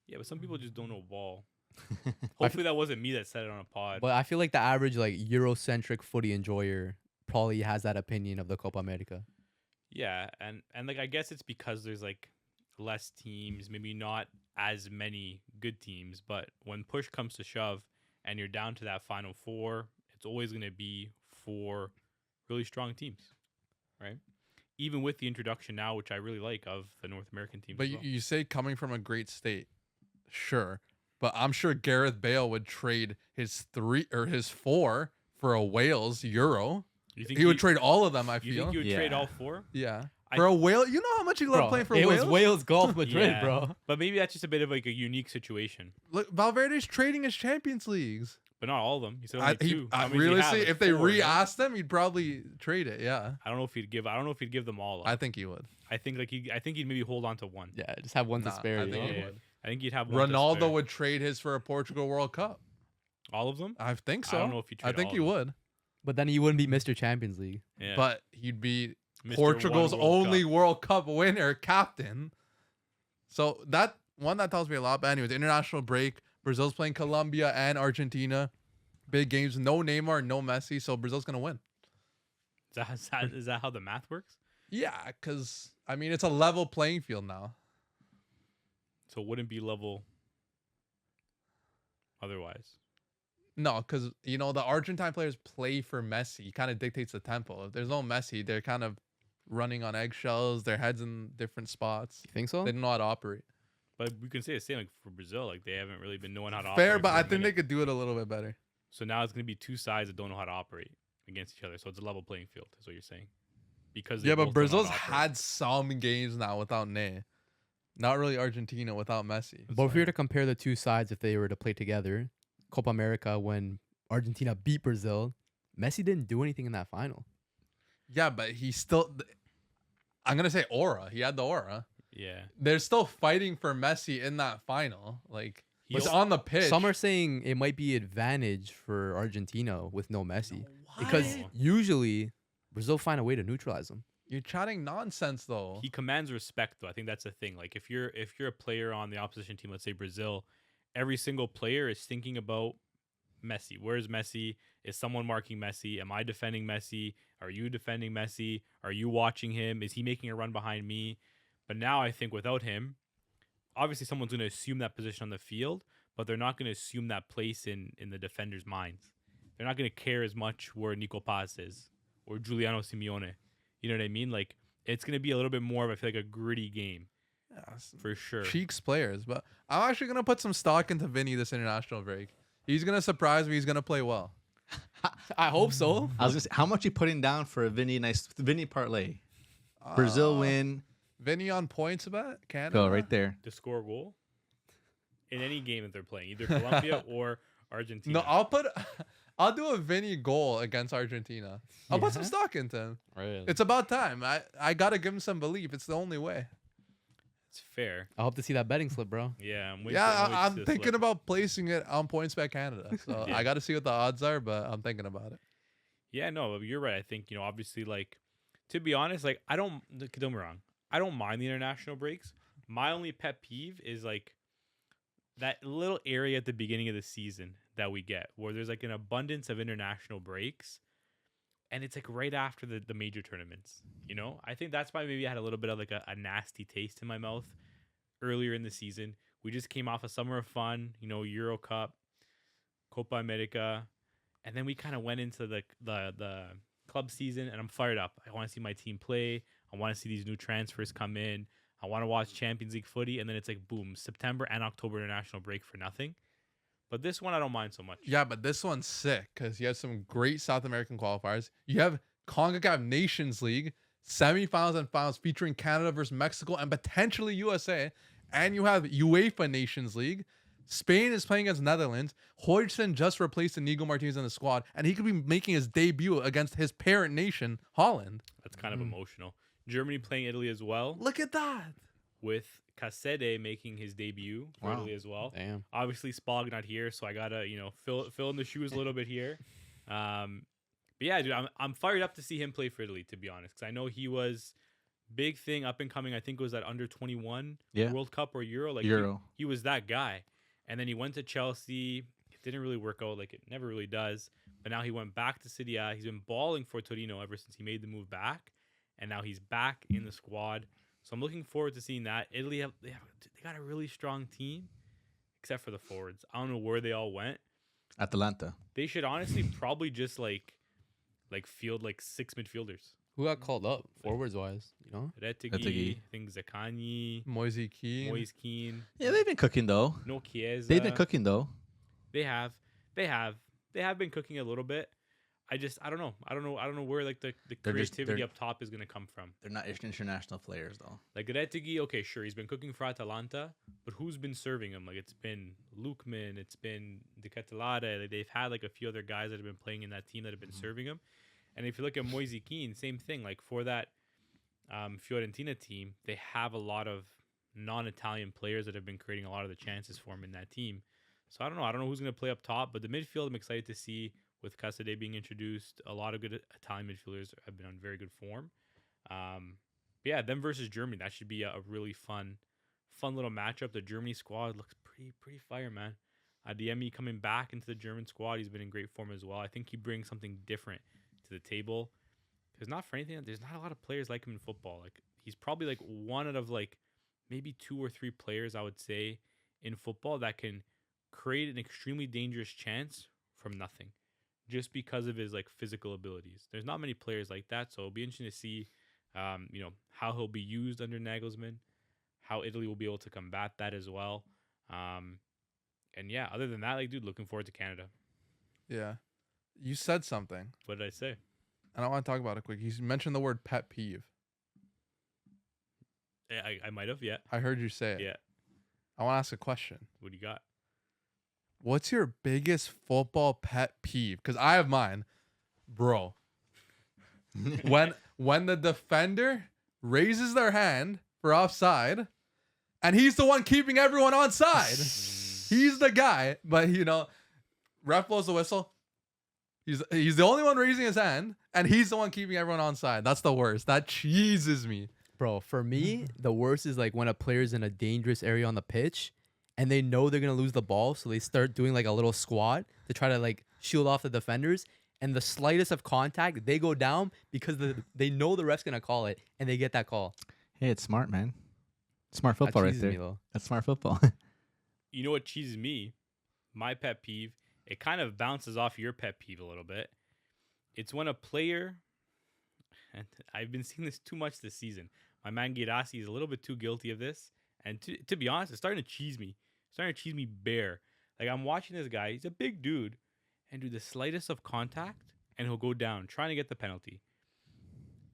Yeah, but some people just don't know ball. Hopefully that wasn't me that said it on a pod. But I feel like the average like Eurocentric footy enjoyer probably has that opinion of the Copa America. Yeah, and like I guess it's because there's like less teams, maybe not as many good teams, but when push comes to shove and you're down to that final 4, it's always going to be 4 really strong teams, right? Even with the introduction now, which I really like, of the North American teams. But as well. you say coming from a great state, sure. But I'm sure Gareth Bale would trade his 3 or his 4 for a Wales Euro. You think He would trade all of them. I You feel. think you would trade Yeah. all 4? Yeah. I- For a Wales, you know how much he loved Bro, playing for it Wales? was Wales Golf Madrid, Yeah. bro. But maybe that's just a bit of like a unique situation. Look, Valverde's trading his Champions Leagues. But not all of them. He said only 2. How many does he Really, have? Like if they 4, no? re-asked him, he'd probably trade it. Yeah, I don't know if he'd give them all up. I think he would. I think he'd maybe hold on to 1. Yeah, just have one to Nah, spare. I you think know? he Yeah. would. I think you'd have one to Ronaldo spare. would trade his for a Portugal World Cup. All of them? I think so. I don't know if he'd I trade think all he of them. would, But then he wouldn't be Mr. Champions League. Yeah. but he'd be Mr. Portugal's One World only Cup. World Cup winner, captain. So that tells me a lot. But anyways, international break. Brazil's playing Colombia and Argentina. Big games. No Neymar, no Messi. So Brazil's gonna win. Is that how the math works? Yeah, because I mean it's a level playing field now. So it wouldn't be level otherwise. No, because the Argentine players play for Messi. He kind of dictates the tempo. If there's no Messi, they're kind of running on eggshells. Their heads in different spots. You think so? They don't know how to operate. But we can say the same like for Brazil. Like they haven't really been knowing how to Fair, operate. but for a I think they minute. could do it a little bit better. So now it's going to be 2 sides that don't know how to operate against each other. So it's a level playing field, is what you're saying. Because they Yeah, both but don't know how Brazil's to operate. had some games now without Ney. Not really Argentina without Messi. But if we were to compare the 2 sides, if they were to play together, Copa America, when Argentina beat Brazil, Messi didn't do anything in that final. Yeah, but he still. I'm gonna say aura. He had the aura. Yeah. They're still fighting for Messi in that final. Like He's he's on the pitch. Some are saying it might be advantage for Argentina with no Messi. Because What? usually Brazil find a way to neutralize them. You're chatting nonsense though. He commands respect though. I think that's the thing. Like if you're a player on the opposition team, let's say Brazil, every single player is thinking about Messi. Where's Messi? Is someone marking Messi? Am I defending Messi? Are you defending Messi? Are you watching him? Is he making a run behind me? But now I think without him, obviously someone's going to assume that position on the field, but they're not going to assume that place in the defender's minds. They're not going to care as much where Nico Paz is or Giuliano Simeone. You know what I mean? Like it's going to be a little bit more of I feel like a gritty game for sure. Cheeks players, but I'm actually gonna put some stock into Vini this international break. He's gonna surprise me. He's gonna play well. I hope so. I was gonna say, how much you putting down for a nice Vini parlay? Brazil win. Vini on points bet Canada. Go right there. To score a goal in any game that they're playing, either Colombia or Argentina. No, I'll do a Vini goal against Argentina. I'll put some Yeah. stock into him. Right. It's about time. I gotta give him some belief. It's the only way. It's fair. I hope to see that betting slip, bro. Yeah, I'm waiting. Yeah, to I'm see the thinking slip. about placing it on points bet Canada. So Yeah. I got to see what the odds are, but I'm thinking about it. Yeah, no, you're right. I think obviously, like, to be honest, like, don't get me wrong. I don't mind the international breaks. My only pet peeve is like that little area at the beginning of the season that we get where there's like an abundance of international breaks. And it's like right after the major tournaments, I think that's why maybe I had a little bit of like a nasty taste in my mouth earlier in the season. We just came off a summer of fun, Euro Cup, Copa America, and then we kind of went into the club season, and I'm fired up. I want to see my team play. I want to see these new transfers come in. I want to watch Champions League footy, and then it's like boom, September and October international break for nothing. But this one I don't mind so much. Yeah, but this one's sick because you have some great South American qualifiers. You have CONCACAF Nations League, semifinals and finals featuring Canada versus Mexico and potentially USA. And you have UEFA Nations League. Spain is playing against Netherlands. Hodgson just replaced Inigo Martinez in the squad, and he could be making his debut against his parent nation, Holland. That's kind of emotional. Germany playing Italy as well, Look at that. with Casede making his debut for Wow. Italy as well. Damn. Obviously, Spog not here, so I gotta fill in the shoes a little bit here. But yeah, dude, I'm fired up to see him play for Italy. To be honest, because I know he was big thing up and coming. I think it was that under 21 Yeah. World Cup or Euro. Like Euro. he was that guy, and then he went to Chelsea. It didn't really work out, like it never really does. But now he went back to City A. He's been balling for Torino ever since he made the move back, and now he's back in the squad. So I'm looking forward to seeing that. Italy they got a really strong team, except for the forwards. I don't know where they all went. Atalanta. They should honestly probably just like field like 6 midfielders. Who got called up forwards wise? You know. Retegui, Retegui. I think Zaccagni, Moise Keane. Moise Keane, Yeah, they've been cooking though. no Chiesa. They've been cooking though. They have been cooking a little bit. I don't know where like the creativity they're- up top is gonna come from. They're not international players though. Like Retegui, okay, sure, he's been cooking for Atalanta, but who's been serving him? Like it's been Lukman, it's been De Ketelare. Like they've had like a few other guys that have been playing in that team that have been serving him. And if you look at Moise Keane, same thing. Like for that Fiorentina team, they have a lot of non-Italian players that have been creating a lot of the chances for him in that team. So I don't know who's going to play up top, but the midfield I'm excited to see with Casade being introduced. A lot of good Italian midfielders have been on very good form. Yeah, them versus Germany, that should be a really fun little matchup. The Germany squad looks pretty fire, man. Adeyemi coming back into the German squad, he's been in great form as well. I think he brings something different to the table. There's not a lot of players like him in football. Like he's probably like one out of like maybe 2 or 3 players I would say in football that can create an extremely dangerous chance from nothing, just because of his like physical abilities. There's not many players like that, so it'll be interesting to see, how he'll be used under Nagelsmann, how Italy will be able to combat that as well. And yeah, other than that, like, dude, looking forward to Canada. Yeah. You said something, What did I say? and I want to talk about it quick. You mentioned the word pet peeve. I might have, yeah. I heard you say it. Yeah. I want to ask a question. What do you got? What's your biggest football pet peeve? Because I have mine, bro. when the defender raises their hand for offside, and he's the one keeping everyone onside. He's the guy, but ref blows the whistle. He's the only one raising his hand, and he's the one keeping everyone onside. That's the worst. That cheeses me. Bro, for me, the worst is like when a player's in a dangerous area on the pitch and they know they're going to lose the ball. So they start doing like a little squat to try to like shield off the defenders. And the slightest of contact, they go down because they know the ref's going to call it and they get that call. Hey, it's smart, man. Smart That football right cheeses there. me, though. That's smart football. You know what cheeses me? My pet peeve. It kind of bounces off your pet peeve a little bit. It's when a player, and I've been seeing this too much this season. My man Girassi is a little bit too guilty of this. And to be honest, it's starting to cheese me. It's starting to cheese me bare. Like, I'm watching this guy. He's a big dude. And do the slightest of contact, and he'll go down, trying to get the penalty.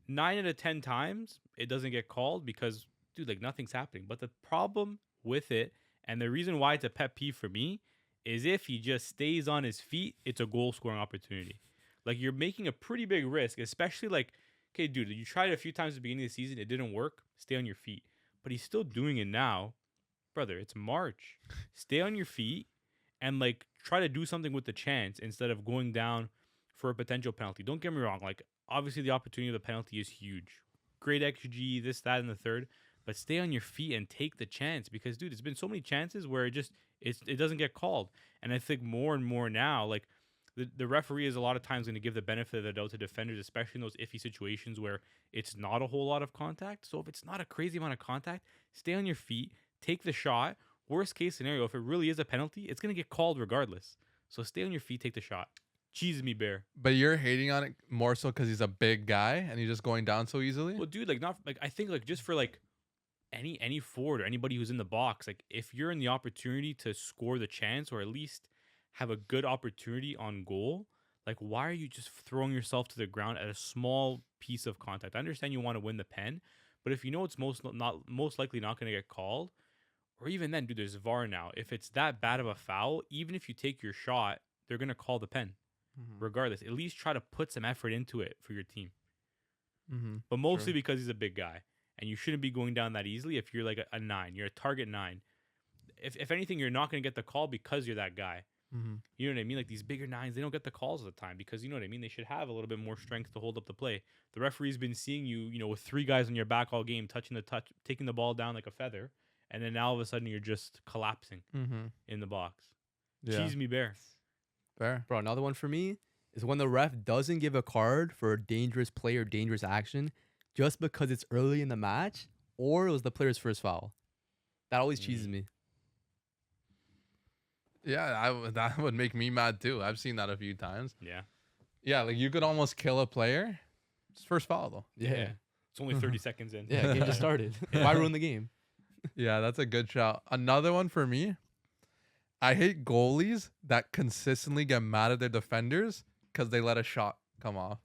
9 out of 10 times, it doesn't get called because, dude, like, nothing's happening. But the problem with it, and the reason why it's a pet peeve for me, is if he just stays on his feet, it's a goal-scoring opportunity. Like, you're making a pretty big risk, especially, like, okay, dude, you tried it a few times at the beginning of the season. It didn't work. Stay on your feet. But he's still doing it now. Brother, it's March. Stay on your feet and, like, try to do something with the chance instead of going down for a potential penalty. Don't get me wrong. Like, obviously, the opportunity of the penalty is huge. Great XG, this, that, and the third. But stay on your feet and take the chance because, dude, it's been so many chances where it doesn't get called. And I think more and more now, like, the referee is a lot of times going to give the benefit of the doubt to defenders, especially in those iffy situations where it's not a whole lot of contact. So if it's not a crazy amount of contact, stay on your feet, take the shot. Worst case scenario, if it really is a penalty, it's going to get called regardless. So stay on your feet, take the shot. Cheese me, bear. But you're hating on it more so because he's a big guy and he's just going down so easily? Well, dude, like, not like, I think, like, just for like any forward or anybody who's in the box, like, if you're in the opportunity to score the chance or at least have a good opportunity on goal, Like, why are you just throwing yourself to the ground at a small piece of contact? I understand you want to win the pen, but if you know it's most likely not going to get called, or even then, dude, there's VAR now. If it's that bad of a foul, even if you take your shot, they're going to call the pen. Regardless, at least try to put some effort into it for your team. But mostly because he's a big guy, and you shouldn't be going down that easily. If you're like a 9, you're a target 9. If anything, you're not going to get the call because you're that guy. You know what I mean? Like these bigger 9s, they don't get the calls all the time because you know what I mean. They should have a little bit more strength to hold up the play. The referee's been seeing you, with 3 guys on your back all game, taking the ball down like a feather, and then now all of a sudden you're just collapsing in the box. Cheese me bear. Fair. Bro, another one for me is when the ref doesn't give a card for a dangerous play or dangerous action just because it's early in the match or it was the player's first foul. That always cheeses me. Yeah, that would make me mad too. I've seen that a few times. Yeah. Yeah, like you could almost kill a player. It's first foul though. Yeah. It's only 30 seconds in. Yeah, game just started. Why ruin the game? Yeah, that's a good shout. Another one for me. I hate goalies that consistently get mad at their defenders because they let a shot come off.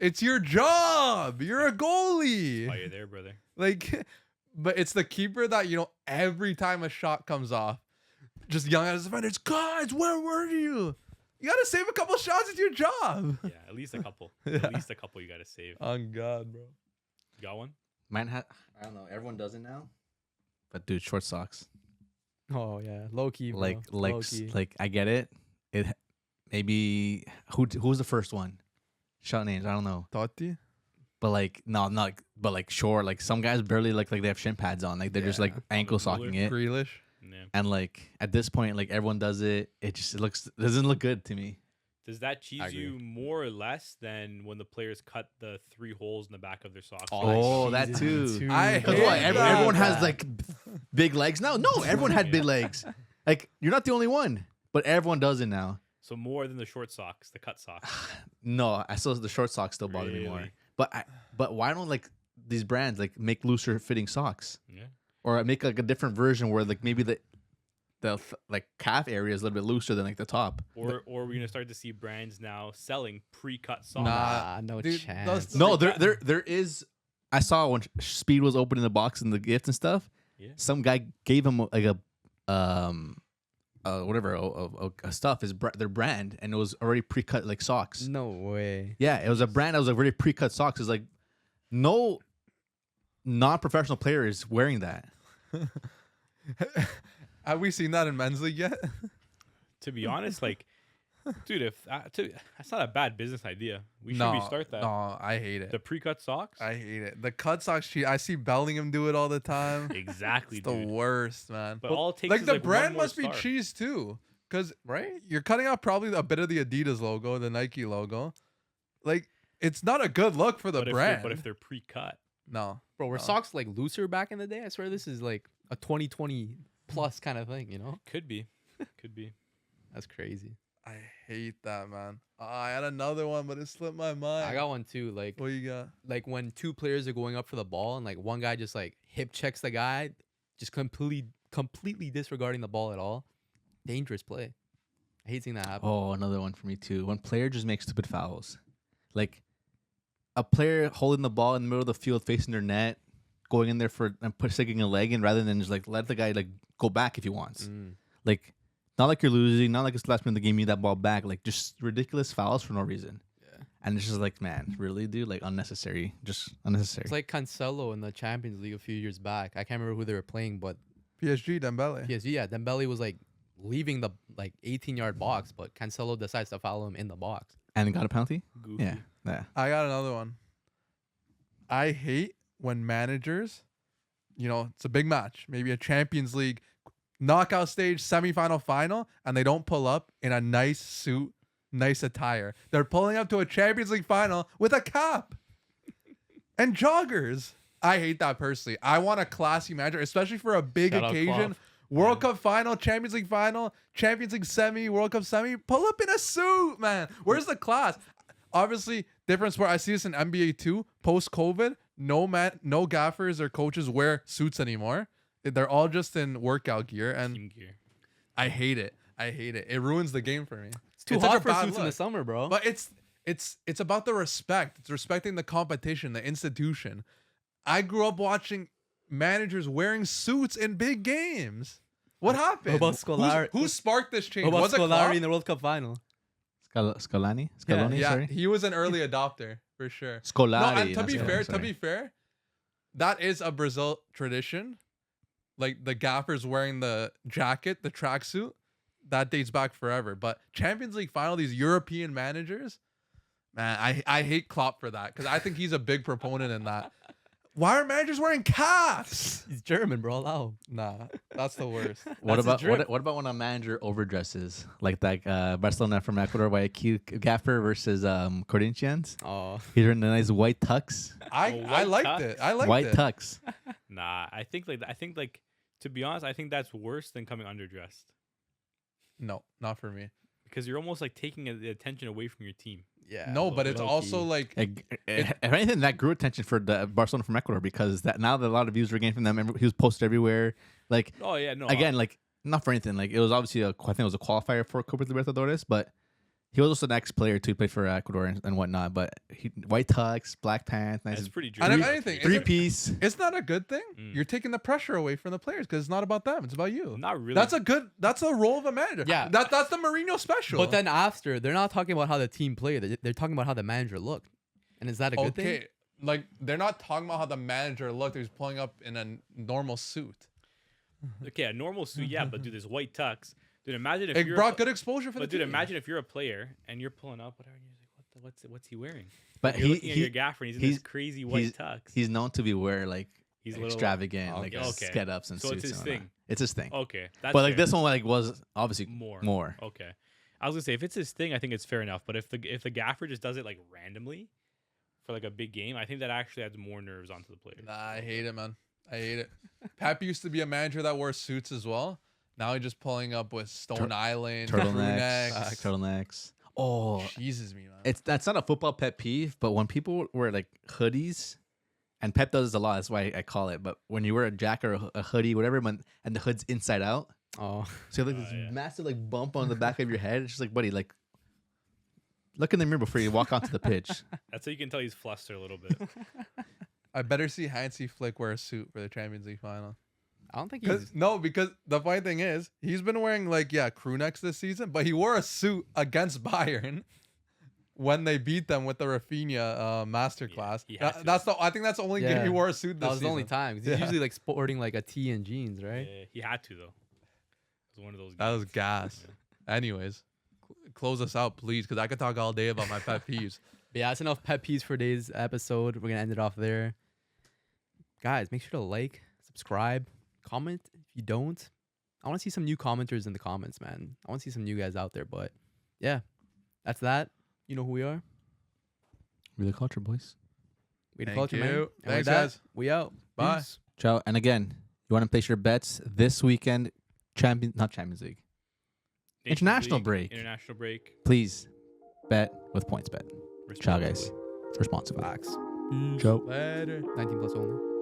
It's your job. You're a goalie. Why you're there, brother? Like, but it's the keeper that, every time a shot comes off, just yelling at his defenders, guys, where were you? You got to save a couple shots. It's your job. Yeah, at least a couple. At least a couple you got to save. On God, bro. You got one? Mine I don't know. Everyone does it now. But dude, short socks. Oh yeah, low key, bro. Like I get it. It maybe who's the first one? Shout names. I don't know. Totti? But like no, not. But like short. Like some guys barely like they have shin pads on. Like they're just like ankle socking it. Grealish? Yeah. And like at this point, like everyone does it. It doesn't look good to me. Does that cheese you more or less than when the players cut the 3 holes in the back of their socks? Oh, that too. I Because hate what? that. Everyone has like big legs now. No, everyone had big legs. Like you're not the only one, but everyone does it now. So more than the short socks, the cut socks. No, the short socks still bother me more. Really? But why don't like these brands like make looser fitting socks? Yeah. Or make like a different version where like maybe the like calf area is a little bit looser than like the top. Or we're gonna start to see brands now selling pre-cut socks. Nah, no Dude, chance. No, there is. I saw when Speed was opening the box and the gift and stuff. Yeah. Some guy gave him like a stuff their brand, and it was already pre-cut like socks. No way. Yeah, it was a brand that was like already pre-cut socks. It's like no non-professional player is wearing that. Have we seen that in men's league yet? To be honest, like, dude, that's not a bad business idea. We should No, restart that. No, I hate it. The pre-cut socks. I hate it. The cut socks cheat. I see Bellingham do it all the time. Exactly, It's the dude. worst, man. But all it takes like is the like brand one more must be star. cheese too, because Right? you're cutting out probably a bit of the Adidas logo, the Nike logo. Like it's not a good look for the brand. But if they're pre-cut, no, Bro, were No. socks like looser back in the day? I swear this is like a 2020 plus kind of thing, could be. That's crazy. I hate that, man. I had another one, but it slipped my mind. I got one too. Like What you got? like when 2 players are going up for the ball and like one guy just like hip checks the guy, just completely disregarding the ball at all. Dangerous play. I hate seeing that happen. Oh, another one for me too. When player just makes stupid fouls, like a player holding the ball in the middle of the field facing their net, going in there and sticking a leg in rather than just like let the guy like go back if he wants. Like not like you're losing, not like it's the last minute of the game, you need that ball back. Like just ridiculous fouls for no reason. Yeah. And it's just like, man, really, dude? Like unnecessary, just unnecessary. It's like Cancelo in the Champions League a few years back. I can't remember who they were playing, but PSG Dembele. PSG, yeah, Dembele was like leaving the like 18-yard box, but Cancelo decides to follow him in the box. And got a penalty? goofy. Yeah, yeah. I got another one. I hate when managers, it's a big match, maybe a Champions League knockout stage, semifinal, final, and they don't pull up in a nice suit, nice attire. They're pulling up to a Champions League final with a cap and joggers. I hate that personally. I want a classy manager, especially for a big Shout out occasion. Klopp. World Cup final, Champions League final, Champions League semi, World Cup semi. Pull up in a suit, man. Where's the class? Obviously, different sport. I see this in NBA too. Post COVID, no gaffers or coaches wear suits anymore. They're all just in workout gear, and Team gear. I hate it. It ruins the game for me. too it's such hot a for bad suits in the look. summer, bro. But it's about the respect. It's respecting the competition, the institution. I grew up watching managers wearing suits in big games. What happened? about Scolari? Who sparked this change? What about Was it Scolari Klopp? in the World Cup final? Scaloni? Yeah. Scaloni, Yeah, sorry. he was an early adopter for sure. Scolari. No, and to that's be what- fair, sorry. that is a Brazil tradition. Like the gaffers wearing the jacket, the tracksuit, that dates back forever. But Champions League final, these European managers, man, I hate Klopp for that because I think he's a big proponent in that. Why are managers wearing caps? He's German, bro. Allow him. Nah, that's the worst. What That's his about drip. what about when a manager overdresses like that Barcelona from Ecuador by a cute gaffer versus Corinthians? Oh, He's wearing a nice white tux. I white liked tux? it. I liked White it. tux. Nah, I think like to be honest, I think that's worse than coming underdressed No, not for me. because you're almost like taking the attention away from your team. yeah. No, but it's low-key. also like If anything, that grew attention for the Barcelona from Ecuador because that now that a lot of views were getting from them, he was posted everywhere. Like Oh yeah, no. again, like not for anything. Like it was obviously I think it was a qualifier for Copa Libertadores, but he was also an ex-player too. He played for Ecuador and whatnot. But white tux, black pants, nice that's pretty And drip. if anything, three isn't- piece. it's not a good thing. Mm. You're taking the pressure away from the players because it's not about them. It's about you. Not really. That's a role of a manager. Yeah. That's the Mourinho special. But then after, they're not talking about how the team played. They're talking about how the manager looked. And is that a good thing? okay, like they're not talking about how the manager looked. He's pulling up in a normal suit. okay, a normal suit, yeah, but dude, this white tux. Dude, imagine if It you're brought good exposure for but the dude, team. imagine if you're a player and you're pulling up whatever, and you're like, what's he wearing? But You're looking at your gaffer and he's in he's- this crazy white tux. He's known to be wear like He's a little extravagant, Okay. like Okay. get ups and So it's suits. his and whatnot. thing. It's his thing. Okay, that's But like fair. this one, like was obviously more. more. Okay, I was gonna say if it's his thing, I think it's fair enough. But if the gaffer just does it like randomly for like a big game, I think that actually adds more nerves onto the player. Nah, I hate it, man. I hate it. Pep used to be a manager that wore suits as well. Now he's just pulling up with Stone Island, crew Turtlenecks, necks. turtlenecks. Oh, Cheeses me, man. that's not a football pet peeve, but when people wear like hoodies, and Pep does this a lot, that's why I call it. But when you wear a jacket or a hoodie, whatever, and the hood's inside out, Oh, so you have like this yeah. massive like bump on the back of your head. It's just like, buddy, like look in the mirror before you walk onto the pitch. That's how you can tell he's flustered a little bit. I better see Hansi Flick wear a suit for the Champions League final. I don't think Because the funny thing is, he's been wearing crew necks this season, but he wore a suit against Bayern when they beat them with the Raphinha masterclass. he had to. I think that's the only game he wore a suit this that was the only season. time. 'Cause he's usually like sporting like a tee and jeans, right? Yeah, he had to though. It was one of those. That was games. gas. Anyways, close us out, please, because I could talk all day about my pet peeves. But yeah, that's enough pet peeves for today's episode. We're gonna end it off there. Guys, make sure to like, subscribe, comment if you don't. I want to see some new commenters in the comments, man. I want to see some new guys out there. But yeah, that's that. You know who we are. We're the culture boys. We the Thank culture, man. you. And with Thanks, that, guys. We out. Bye. Peace. Ciao. And again, you want to place your bets this weekend? Not Champions League. Nations International League, break. International break. Please bet with points bet. Ciao, guys. responsibly. Responsibly. Facts. Ciao. Later. 19 plus only.